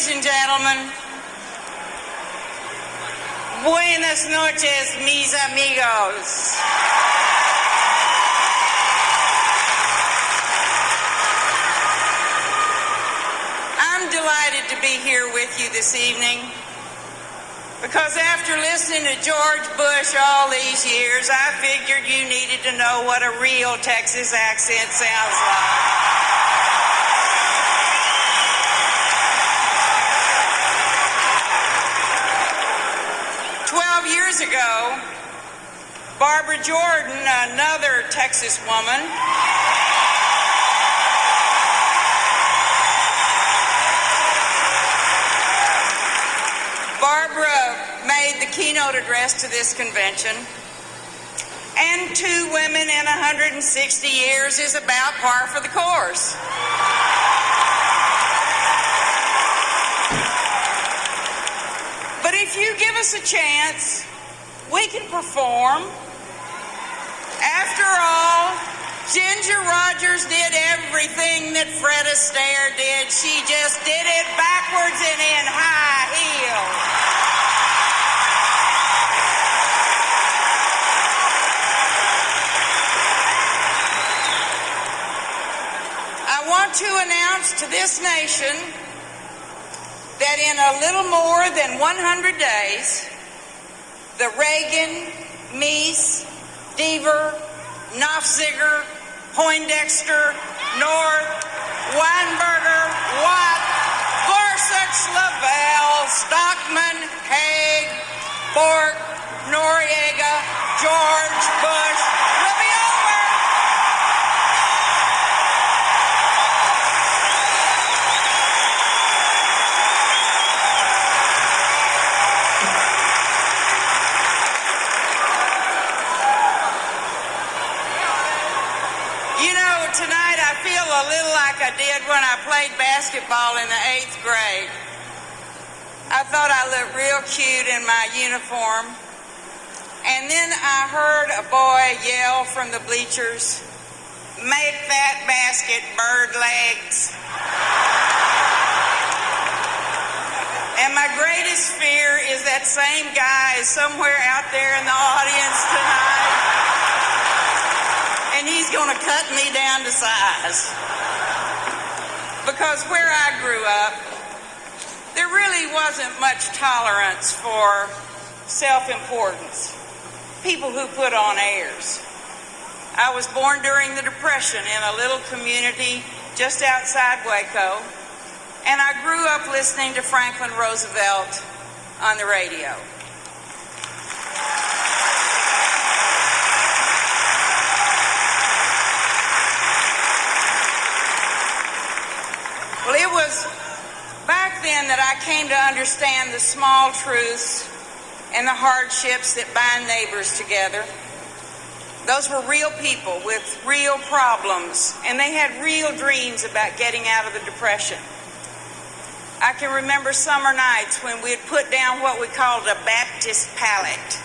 Ladies and gentlemen, buenas noches, mis amigos. I'm delighted to be here with you this evening because after listening to George Bush all these years, I figured you needed to know what a real Texas accent sounds like. 12 years ago, Barbara Jordan, another Texas woman, Barbara made the keynote address to this convention, and 2 women in 160 years is about par for the course. But if you give us a chance, we can perform. After all, Ginger Rogers did everything that Fred Astaire did. She just did it backwards and in high heels. I want to announce to this nation that in a little more than 100 days, the Reagan, Mies, Deaver, Knopfziger, Poindexter, North, Weinberger, Watt, Gorsuch, Lavelle, Stockman, Haig, Bork, Noriega, George Bush will be over. Tonight I feel a little like I did when I played basketball in the 8th grade. I thought I looked real cute in my uniform. And then I heard a boy yell from the bleachers, "Make that basket bird legs." And my greatest fear is that same guy is somewhere out there in the audience tonight. And he's going to cut me down to size. Because where I grew up, there really wasn't much tolerance for self-importance. People who put on airs. I was born during the Depression in a little community just outside Waco, and I grew up listening to Franklin Roosevelt on the radio. Well, it was back then that I came to understand the small truths and the hardships that bind neighbors together. Those were real people with real problems, and they had real dreams about getting out of the Depression. I can remember summer nights when we'd put down what we called a Baptist pallet,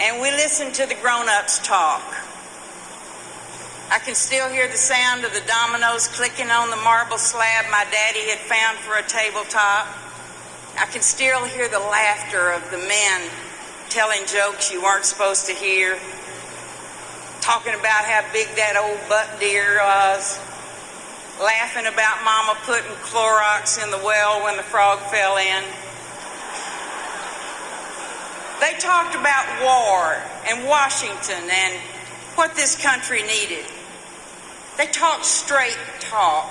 and we listened to the grown-ups talk. I can still hear the sound of the dominoes clicking on the marble slab my daddy had found for a tabletop. I can still hear the laughter of the men telling jokes you weren't supposed to hear, talking about how big that old butt deer was, laughing about Mama putting Clorox in the well when the frog fell in. They talked about war and Washington and what this country needed. They talked straight talk.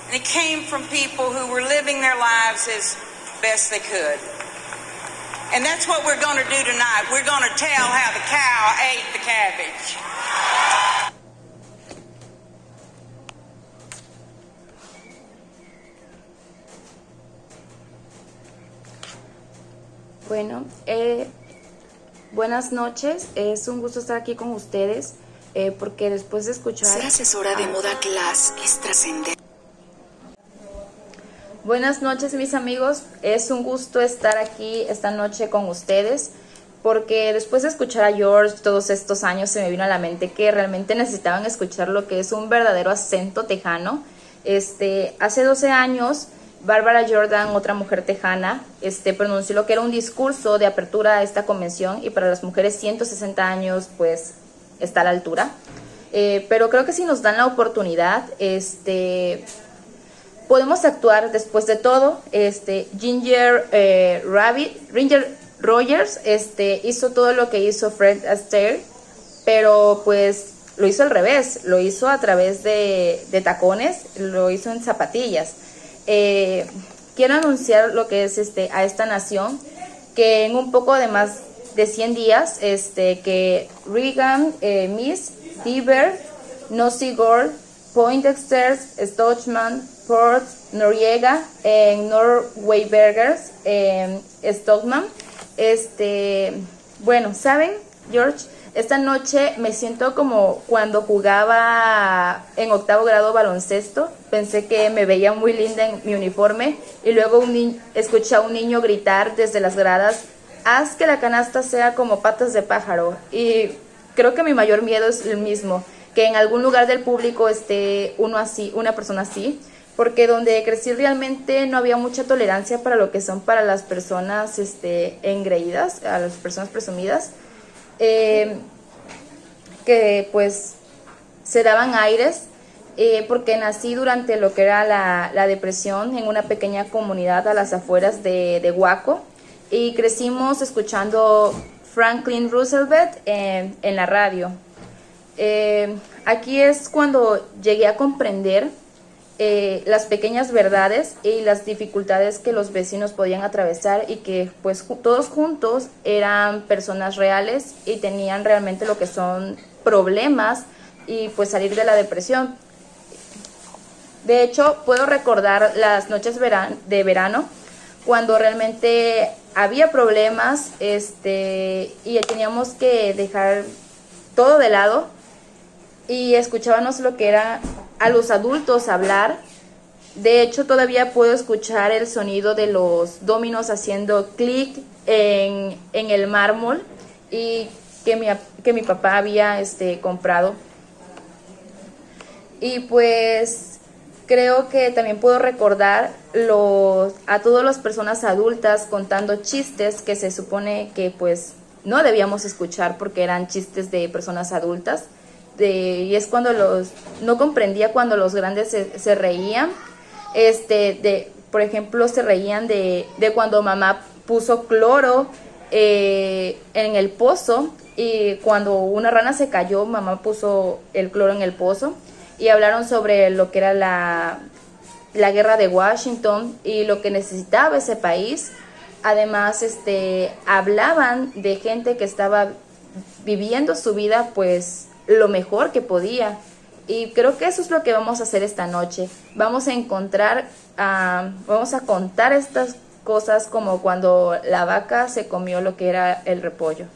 And it came from people who were living their lives as best they could. And that's what we're going to do tonight. We're going to tell how the cow ate the cabbage. Bueno, buenas noches, es un gusto estar aquí con ustedes porque después de escuchar... Ser asesora de moda class es trascendente. Buenas noches mis amigos, es un gusto estar aquí esta noche con ustedes porque después de escuchar a George todos estos años se me vino a la mente que realmente necesitaban escuchar lo que es un verdadero acento tejano. Hace 12 años Barbara Jordan, otra mujer tejana, pronunció lo que era un discurso de apertura a esta convención, y para las mujeres 160 años pues está a la altura. Pero creo que si nos dan la oportunidad, podemos actuar después de todo. Ginger Rogers hizo todo lo que hizo Fred Astaire, pero pues lo hizo al revés, lo hizo a través de tacones, lo hizo en zapatillas. Quiero anunciar lo que es a esta nación, que en un poco de más de 100 días, que Reagan, Miss, Diver, Nosy Gore, Poindexter, Stochman, Port, Noriega, Norwaybergers, Stockman. Bueno, ¿saben, George? Esta noche me siento como cuando jugaba en 8º grado baloncesto. Pensé que me veía muy linda en mi uniforme, y luego escuché a un niño gritar desde las gradas: haz que la canasta sea como patas de pájaro. Y creo que mi mayor miedo es el mismo, que en algún lugar del público esté uno así, una persona así, porque donde crecí realmente no había mucha tolerancia para lo que son para las personas engreídas, a las personas presumidas, que pues se daban aires, porque nací durante lo que era la depresión en una pequeña comunidad a las afueras de Waco, y crecimos escuchando Franklin Roosevelt en la radio. Aquí es cuando llegué a comprender las pequeñas verdades y las dificultades que los vecinos podían atravesar, y que pues todos juntos eran personas reales y tenían realmente lo que son problemas, y pues salir de la depresión. De hecho, puedo recordar las noches de verano, cuando realmente había problemas, y teníamos que dejar todo de lado, y escuchábamos lo que era a los adultos hablar. De hecho, todavía puedo escuchar el sonido de los dominos haciendo clic en el mármol, y que mi papá había comprado. Y pues creo que también puedo recordar a todas las personas adultas contando chistes que se supone que pues no debíamos escuchar, porque eran chistes de personas adultas. Y es cuando no comprendía cuando los grandes se reían. Por ejemplo, se reían de cuando mamá puso cloro en el pozo, y cuando una rana se cayó, mamá puso el cloro en el pozo. Y hablaron sobre lo que era la guerra de Washington y lo que necesitaba ese país. Además, hablaban de gente que estaba viviendo su vida pues lo mejor que podía. Y creo que eso es lo que vamos a hacer esta noche. Vamos a contar estas cosas, como cuando la vaca se comió lo que era el repollo.